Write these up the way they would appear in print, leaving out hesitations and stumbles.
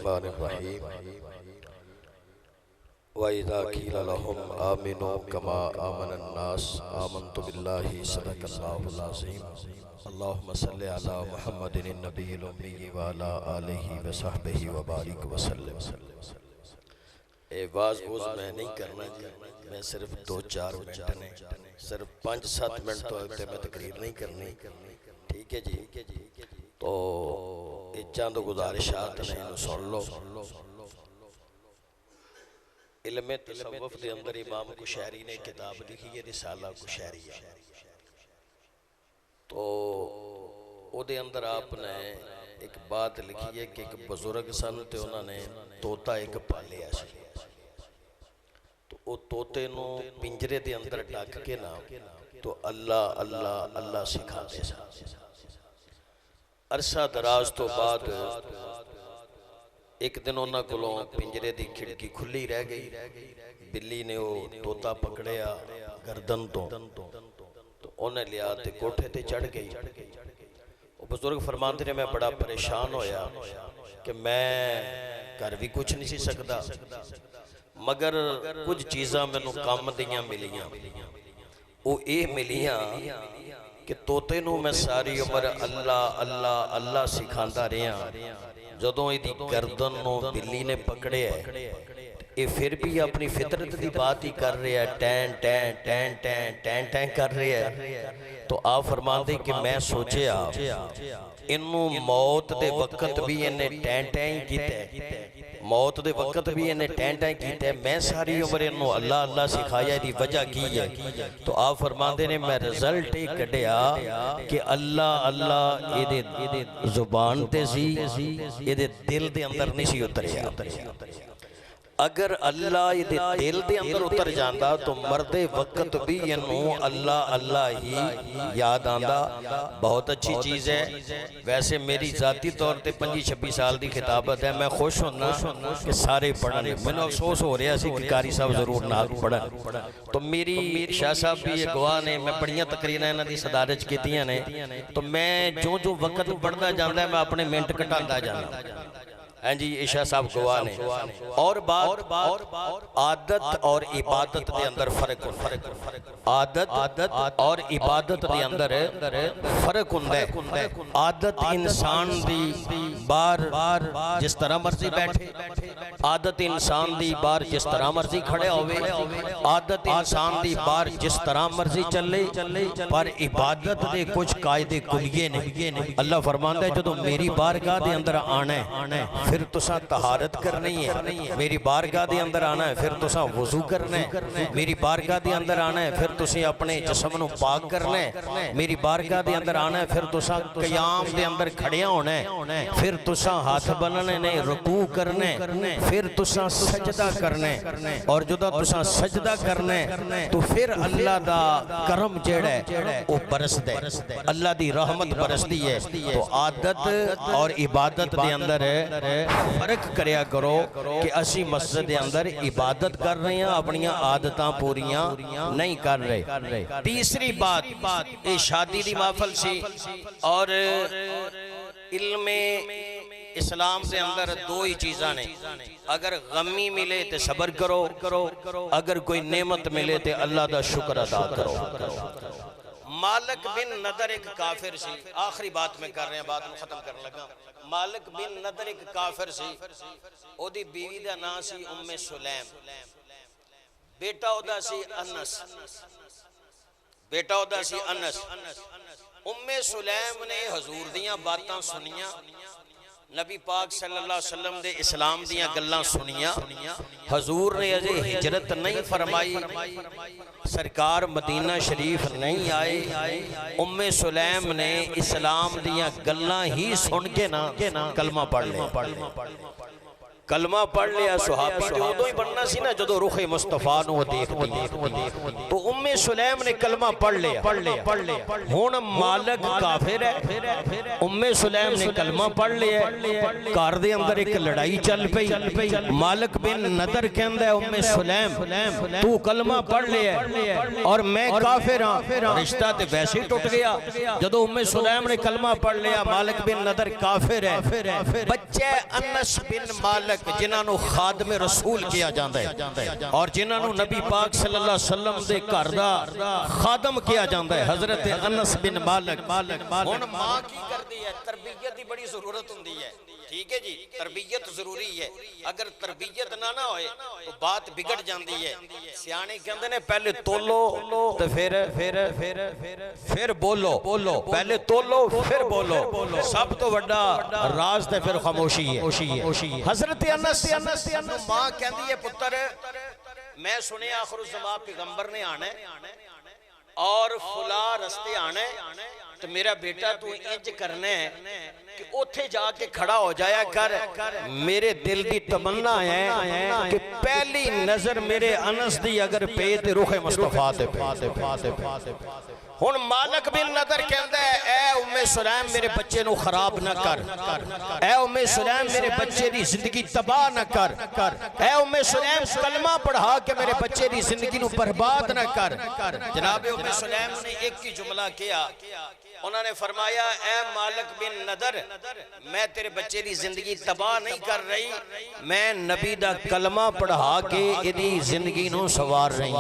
बिस्मिल्लाहिर्रहमानिर्रहीम वइज़ा क़ील लहुम आमिनू कमा आमनन नास आमनतु बिल्लाहि सदक़ल्लाहुल अज़ीम अल्लाहुम्मा सल्लि अला मुहम्मदिन नबिय्यिल उम्मी व अला आलिहि व सहबिहि व बारिक व सल्लिम। वाज़ मैं नहीं करना जी, मैं सिर्फ 2-4 मिनट ने, सिर्फ 5-7 मिनट तो अगते मैं तकरीर नहीं करनी, ठीक है जी। तो चंद गुजारिशात ने इन्हू सुन लो। इल्मे तसव्वुफ दे अंदर इमाम कुशैरी ने किताब लिखी है रिसाला कुशैरिया, तो उहदे अंदर आपने एक बात लिखी है कि एक बुजुर्ग सन ते उन्होंने तोता एक पालिया सी, तो वो तोते नू पिंजरे दे अंदर ढक के ना तो अल्लाह अल्लाह अल्लाह सिखाते सन। अरसा दराज तो बाद एक दिन उन्होंने कोलों पिंजरे की खिड़की खुली रह गई, बिल्ली ने वो तोता पकड़िया गर्दन तो उन्हें लिया ते कोठे ते चढ़ गई। वो बुजुर्ग फरमाते ने मैं बड़ा परेशान होया कि मैं घर भी कुछ नहीं सी सकता, मगर कुछ चीज़ां मैनू काम दियां मिलियां। वो ये मिलियां कि तोते नू मैं सारी उम्र अल्लाह अल्लाह अल्लाह सिखांदा रहा, जदों इहदी गर्दन नू बिल्ली ने पकड़िया ये फिर भी अपनी फितरत की बात ही कर रहा है, tan tan tan tan tan tan कर रहा है। तो आप फरमाते कि मैं सोचिया इनू मौत दे वक्त भी इन्हें टैन टैन कीता, मौत दे वक्त भी इन्हें टैन टैन कीता, मैं सारी उम्र इनू अल्लाह अल्लाह सिखाया, इसकी वजह की है। तो आप फरमाते ने मैं रिजल्ट ये कढ़िया कि अल्लाह अल्लाह ये जुबान ते सी, ये दिल दे अंदर नहीं सी उतरिया। अगर अल्लाह ये दिल दे अंदर उतर जाता तो मरदे वक्त भी इनू अल्लाह अल्लाह ही याद आंदा। बहुत अच्छी चीज़ है। वैसे मेरी जाती तौर पर 25-26 साल की खिताबत है, मैं खुश होना कि सारे पढ़न, मैंने अफसोस हो रहा है कि कारी साहब जरूर नाल पढ़न। तो मेरी शाह साहब भी ये गवाह ने, मैं बड़ियां तकरीरां इन्हां दी सदारत कीतियां ने, तो मैं जो जो वक्त बढ़ता जाता है मैं अपने मिनट घटाता जाना। हाँ जी, ईशा साहब गवाह ने। और बात आदत और इबादत के अंदर फर्क, आदत और इबादत के अंदर फर्क हुंदा है। आदत इंसान दी बार जिस तरह मर्जी बैठे, आदत इंसान दी बार जिस तरह मर्जी खड़े होवे, आदत इंसान दी बार जिस तरह मर्जी चले, पर इबादत दे कुछ कायदे कुलिये ने। अल्लाह फरमांदा है जदों मेरी बारगाह दे अंदर आना है फिर तुसा तहारत करनी है, मेरी बारगाह दे अंदर आना है फिर तुसा वजू करना है, मेरी बारगाह दे अंदर आना है फिर तुसी अपने जिस्म नू पाक करना है, मेरी बारगाह दे अंदर आना है फिर तुसा क़याम दे अंदर खड़िया होना है, फिर तुसा हाथ बनने ने, रुकू करना है, फिर तुसा सजदा करना है, और जदों तुसा सजदा करना है तो फिर अल्लाह दा करम जेड़ा है वो बरसदा है, अल्लाह दी रहमत बरसदी है। तो आदत और इबादत दे अंदर फर्क करया करो कि असी मस्जिद के अंदर इबादत कर रहे हैं, अपनी आदतां पूरियां नहीं कर रहे। तीसरी बात, ये शादी की महफिल सी और इल्मे इस्लाम के अंदर दो ही चीज़ा ने, अगर गमी मिले तो सबर करो, अगर कोई नेमत मिले तो अल्लाह का शुक्र अदा करो। मालिक बिन नदर एक काफिर सी, आखिरी बात में कर रहे हैं, बात में खत्म करने लगा। मालिक बिन नदर एक काफिर सी, ओदी बीवी दा नाम सी उम्मे सुलैम, बेटा ओदा सी अनस, बेटा ओदा सी अनस। उम्मे सुलैम ने हजूर दियां बातां सुनियां, नबी पाक सल्लल्लाहु अलैहि वसल्लम दे इस्लाम दियां गल्लां सुनियां। हजूर ने अजे हिजरत नहीं फरमाई, सरकार मदीना शरीफ नहीं आए, उम्मे सुलैम ने इस्लाम दियां गल्लां ही सुन के ना कलमा पढ़ लिया। कलमा पढ़ लिया सुहाबी ते उदों ही बनना सी ना जदों रुखे मुस्तफा नूं देखदी। तो उम्मे सुलैम ने कलमा पढ़ लिया। हुण मालिक काफिर है, उम्मे सुलैम ने कलमा पढ़ लिया। घर दे अंदर एक लड़ाई चल पई। मालिक बिन नदर कहंदा उम्मे सुलैम तू कलमा पढ़ लिया और मैं काफिर हां। रिश्ता ते वैसे ही टुट गया। जदों उम्मे सुलैम ने कलमा पढ़ लिया, मालिक बिन नदर काफिर है। बच्चे अनस बिन मालिक जिन्होंने खादम रसूल किया जाता है और जिन्होंने नबी पाक सल्लल्लाहु अलैहि वसल्लम दे घर दा खादम किया जाता है, हजरत अनस बिन मालिक। हुण मां की करदी है, तरबियत की बड़ी जरूरत हुंदी है। ठीक है जी, तरबियत जरूरी है। अगर तरबियत ना होए तो बात बिगड़ जाती है। सियाने कहंदे ने पहले तोलो तो फिर बोलो, पहले तोलो फिर बोलो। सब तो बड़ा राज ते फिर खामोशी है। हजरत अनस मां कहंदी है पुत्र मैं सुने आखिर ज़मां पैगंबर ने आना और फुला रस्ते आना तो मेरा बेटा तू इंज करना है कि उथे जाके खड़ा हो जाया कर। मेरे दिल की तमन्ना है कि पहली नजर मेरे अनस दी अगर पे ते रुखे मुस्तफा ते पे। हुण मालिक बिन नदर कहंदा है ऐ उम्मे सुलैम मेरे बच्चे नू खराब ना कर, ऐ उम्मे सुलैम मेरे बच्चे दी जिंदगी तबाह ना कर, ऐ उम्मे सुलैम कलमा पढ़ा के मेरे बच्चे दी जिंदगी नू बर्बाद ना कर। जनाब उम्मे सुलैम ने एक ही जुमला किया, उन्होंने फरमाया ऐ मालिक बिन नदर मैं तेरे बच्चे की जिंदगी तबाह नहीं कर रही, मैं नबी दा कलमा पढ़ा के इहदी जिंदगी नू सवार रही।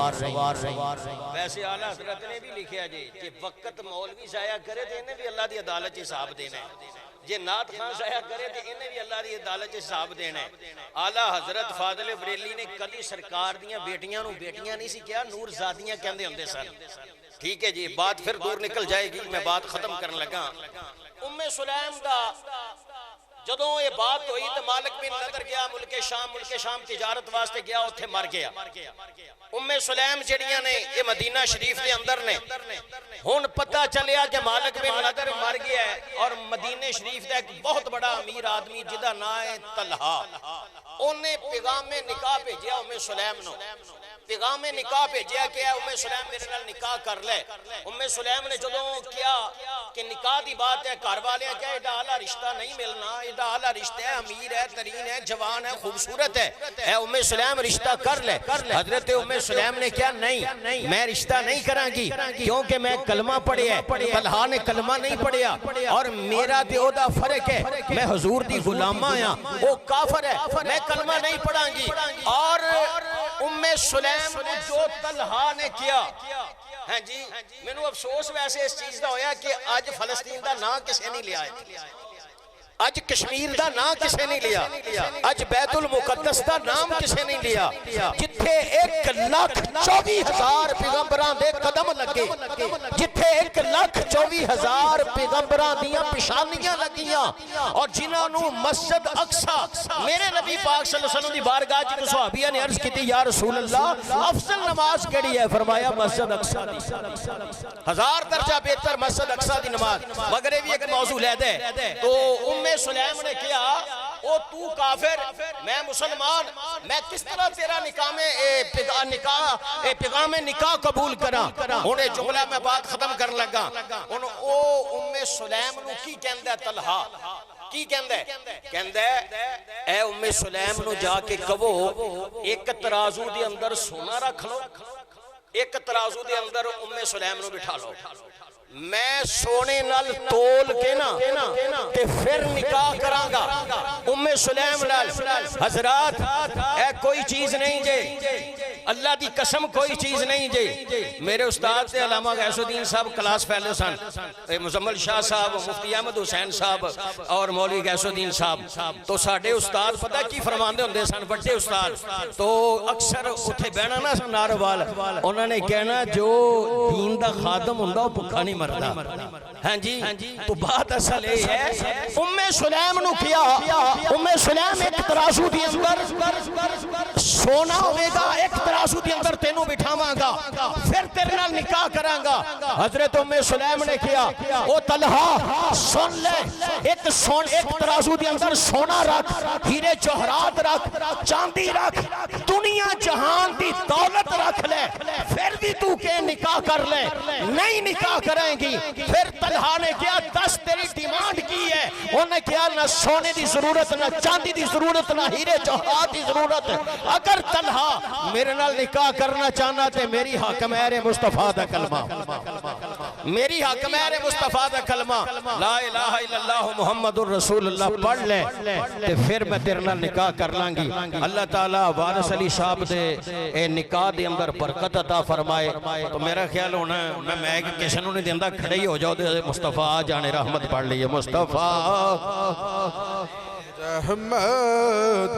वैसे आला हजरत ने भी लिखा जी कि वक्त मौलवी जाया करे तो इन्हें भी अल्लाह की अदालत च हिसाब देना है, जे नात खान जाया करे तो इन्हें भी अल्लाह की अदालत च हिसाब देना है। आला हजरत फाजिल बरेली ने कभी सरकार दियां बेटियां नू बेटियां नहीं सी कहा, नूरजादियां कहंदे हुंदे सन। ठीक है जी, बात फिर दूर निकल जाएगी, मैं बात खत्म करने लगा। उम्मे सुलैम दा जदों ये बात हुई तो मालिक बिन नदर गया मुल्के शाम तिजारत वास्ते गया, उत्थे मर गया। उम्मे सुलैम जड़ियां ने ये मदीना शरीफ के अंदर ने। हुण पता चलिया कि मालिक बिन नदर मर गया है और मदीने शरीफ का एक बहुत बड़ा अमीर आदमी जिदा नाम है तलहा, उन्हें पैगामे निकाह भेजिया उम्मे सुलैम नूं। पैगामे निकाह भेजिया कि उम्मे सुलैम मेरे नाल निकाह कर ले। उम्मे सुलैम ने जदों किया कि निकाह की बात है, घर वाले क्या एडा आला रिश्ता नहीं मिलना, एडा आला रिश्ता है, अमीर है, तरीन है, जवान है, खूबसूरत है, उम्मे सुलैम रिश्ता कर ले। हजरत उम्मे सुलैम ने क्या नहीं मैं रिश्ता नहीं करांगी क्योंकि मैं कलमा पढ़िया, तलहा ने कलमा नहीं पढ़िया और मेरा ते ओदा फर्क है, मैं हुजूर दी गुलामा आ, वो काफिर है, मैं कलमा नहीं पढ़ांगी। और उम्मे सुलैम जो तलहा ने किया है जी, मैनू अफसोस वैसे इस चीज का होया कि अज फलस्तीन का नाम किसी नहीं लिया, अज कश्मीर का नाम किसी नहीं लिया, अज बैतुल मुकद्दस का नाम किसी नहीं लिया, जिथे 1,24,000 पैगंबरां दे कदम लगे, जिथे 1,24,000 पैगंबरां दियां पेशानियां लगियां और जिन्होंने मस्जिद अक्सा मेरे नबी पाक सल्लल्लाहु अलैहि वसल्लम दी बारगाह च सहाबिया ने अर्ज की या रसूल अल्लाह अफजल नमाज केड़ी है? फरमाया मस्जिद अक्सा दी, 1000 दर्जा बेहतर मस्जिद अक्सा दी नमाज। मगर ये भी एक मौजू ले दे तो उम्मे सुलैम ने किया ओ तू काफिर मैं मुसलमान, मैं किस तरह तेरा पैगामे निकाह कबूल करा। हुणे जुमला मैं बात खत्म करन लगा। हुण ओ उम्मे सुलैम नु की कहंदा तलहा की कहंदा ऐ उम्मे सुलैम नु जाके कहो एक तराजू दे अंदर सोना रख लो, एक तराजू दे अंदर उम्मे सुलैम नु बिठा लो, मैं सोने नाल तोल के ना ते फिर निकाह करांगा उम्मे सुलैम नाल। हजरात ऐ कोई चीज नहीं जे, अल्लाह दी कसम कोई चीज नहीं जे। मेरे उस्ताद ते अल्लामा गैसुद्दीन साहब क्लास फेलो सन, मुजम्मल शाह साहब, मुफ्ती अहमद हुसैन साहब और मौलवी गैसुद्दीन साहब। तो साडे उस्ताद पता की फरमांदे हुंदे सन, बड़े उस्ताद तो अक्सर उत्थे बहना ना सन नारोवाल, उन्होंने कहना जो दीन दा खादम हुंदा वो भुखा नहीं मरदा। हाँ जी, तो बात असल ये है उम्मे सुलैम नु किया, उम्मे सुलैम एक तराजू दी अंदर सोना होगा एक तराजू के अंदर तेनू बिठावांगा फिर तेरे नाल निकाह करांगा। हजरत उम्मे सुलैम ने किया ओ तलहा सुन ले एक तराजू के अंदर सोना रख, हीरे जवाहरात रख, चांदी रख, दुनिया जहान की दौलत रख ले, फिर भी तू के निकाह कर ले। नहीं निकाह करेंगी। फिर तलहा ने क्या दस तेरी डिमांड की है? उन्हें क्या ना सोने की जरूरत, ना चांदी की जरूरत, ना हीरे जवाहरात की जरूरत। अगर तलहा मेरे नाल निकाह करना चाहना ते मेरी हक मेरे मुस्तफा दा कलमा, मेरी हक मेरे मुस्तफा दा कलमा ला इलाहा इल्लल्लाह मुहम्मदुर रसूलुल्लाह पढ़ ले ते फिर मैं तेरे नाल निकाह कर लांगी। अल्लाह ताला वारिस अली साहब दे ए निकाह दे अंदर बरकत अता फरमाए। तो मेरा ख्याल होना मैं किसी नूं नहीं देंदा, खड़े ही हो जाओ ते मुस्तफा आ जाने रहमत पढ़ लीए। मुस्तफा रहमत